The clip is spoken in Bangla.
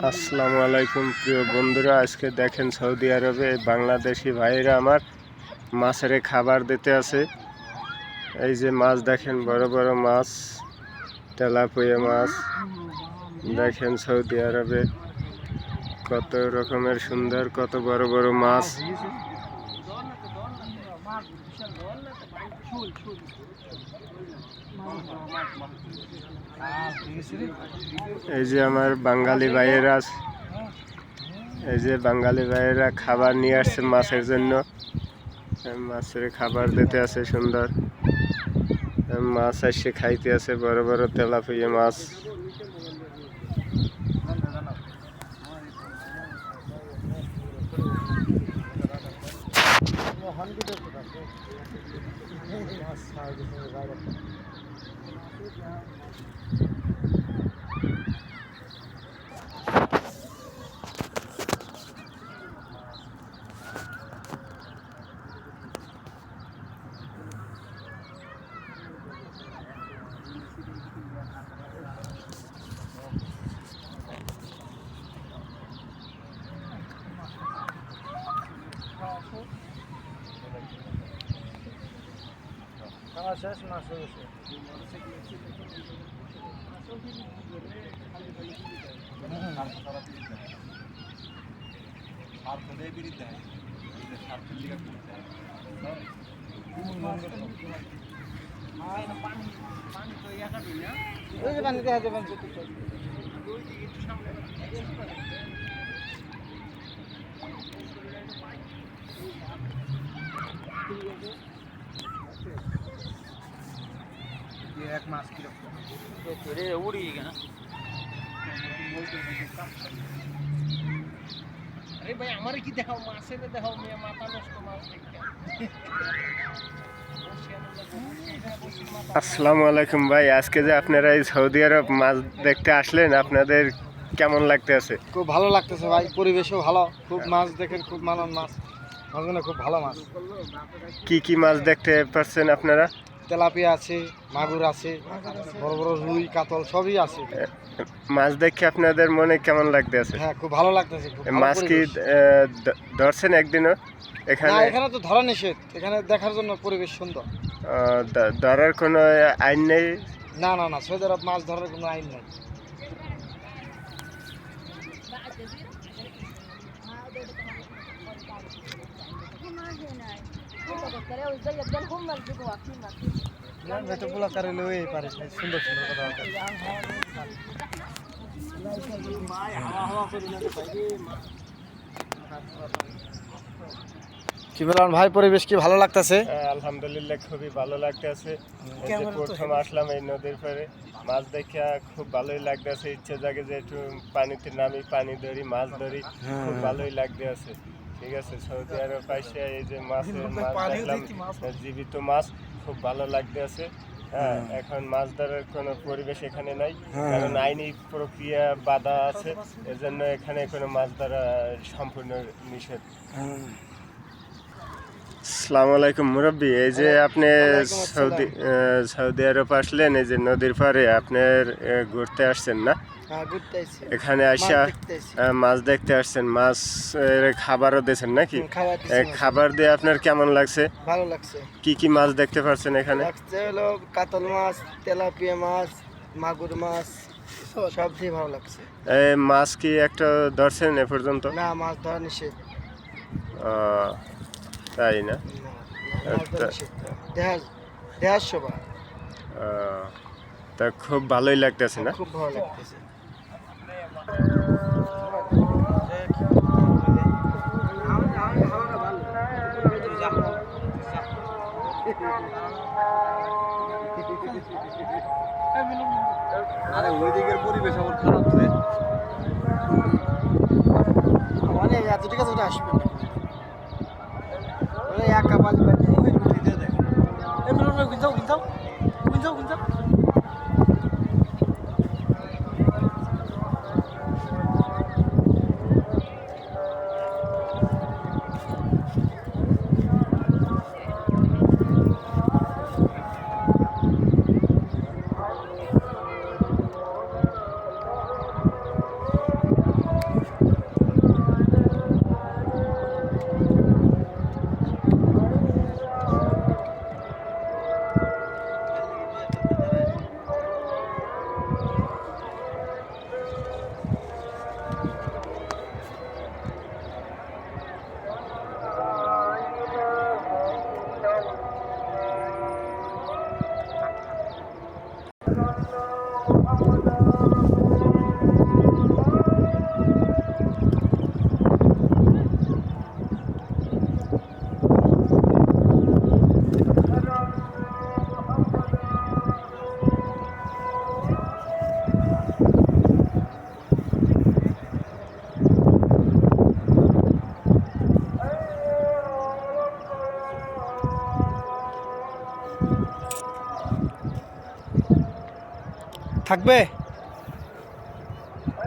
আসসালামু আলাইকুম প্রিয় বন্ধুরা, আজকে দেখেন সৌদি আরবে বাংলাদেশি ভাইরা আমার মাছের খাবার দিতে আছে। এই যে মাছ দেখেন, বড় বড় মাছ, তেলাপিয়া মাছ। দেখেন সৌদি আরবে কত রকমের সুন্দর, কত বড় বড় মাছ। এই যে আমার বাঙালি ভাইয়েরা, এই যে বাঙালি ভাইয়েরা খাবার নিয়ে আসছে মাছের জন্য। মাছের খাবার দিতে আছে সুন্দর, মাছ আসছে খাইতে আছে, বড় বড় তেলাপিয়া মাছ। শেষ মাছ হয়েছে। পানি দেখা যাবেন এক মাছ কিরকম উড়ি গেল। আরে ভাই আমার কি দেখাও, মাছে দেখাও, মেয়ে মাথা নষ্ট মাছ দেখতে। আসসালামু আলাইকুম ভাই, আজকে যে আপনারা এই সৌদি আরব মাছ দেখতে আসলেন, আপনাদের কেমন লাগতেছে? খুব ভালো লাগতেছে ভাই, পরিবেশও ভালো, খুব মাছ দেখেন, খুব মানন মাছ, মাছগুলো খুব ভালো মাছ। কি কি মাছ দেখতে পাচ্ছেন আপনারা? তেলাপিয়া আছে, মাগুর আছে, বড় বড় রুই, কাতল সবই আছে। মাছ দেখে আপনাদের মনে কেমন লাগতেছে? হ্যাঁ, খুব ভালো লাগতেছে। মাছ কি ধরছেন একদিনও? এখানে তো ধরা নিষেধ, এখানে দেখার জন্য পরিবেশ সুন্দর। ধরার কোনো আইন নেই? না না না, সৌদি আরব মাছ ধরার কোনো আইন নেই। সুন্দর সুন্দর কথা। কি বললাম ভাই, পরিবেশ কি ভালো লাগতেছে? আলহামদুলিল্লাহ, খুবই ভালো লাগতেছে। প্রথম আসলাম এই নদীর পাড়ে, মাছ দেখে খুব ভালোই লাগতেছে। ইচ্ছে জাগে যে একটু পানিতে নামি, পানি ধরি, মাছ ধরি, খুব ভালোই লাগতেছে। ঠিক আছে, সৌদি আরব পাশে এই যে মাছ দেখলাম, জীবিত মাছ, খুব ভালো লাগতেছে। হ্যাঁ, এখন মাছ ধরার কোনো পরিবেশ এখানে নাই, কারণ আইনি প্রক্রিয়া বাধা আছে, এজন্য এখানে কোনো মাছ ধরা সম্পূর্ণ নিষেধ। আসসালামু আলাইকুম মুরব্বী, এই যে আপনি সৌদি আরব আসলেন, এই যে নদীর পাড়ে আপনার ঘুরতে আসছেন না? এখানে আসা মাছ দেখতে আসছেন, মাছ খাবারও দিয়েছেন নাকি? খাবার দিয়ে আপনার কেমন লাগছে? ভালো লাগছে। কি কি মাছ দেখতে পাচ্ছেন এখানে? হলো কাতল মাছ, তেলাপিয়া মাছ, মাগুর মাছ, সবই ভালো লাগছে। মাছ কি একটা ধরছেন এ পর্যন্ত? না, মাছ ধরা নিষেধ। তাই না? তা খুব ভালোই লাগতেছে না? খুব ভালো লাগতেছে। আরে ওই দিকের পরিবেশ আমার খারাপ রে, অনেক এত ঠিক আছে, ওটা আসবে না। একা পালি পালি গুঞ্জাও গুঞ্জাও গুঞ্জাও গুঞ্জাও। থাকবে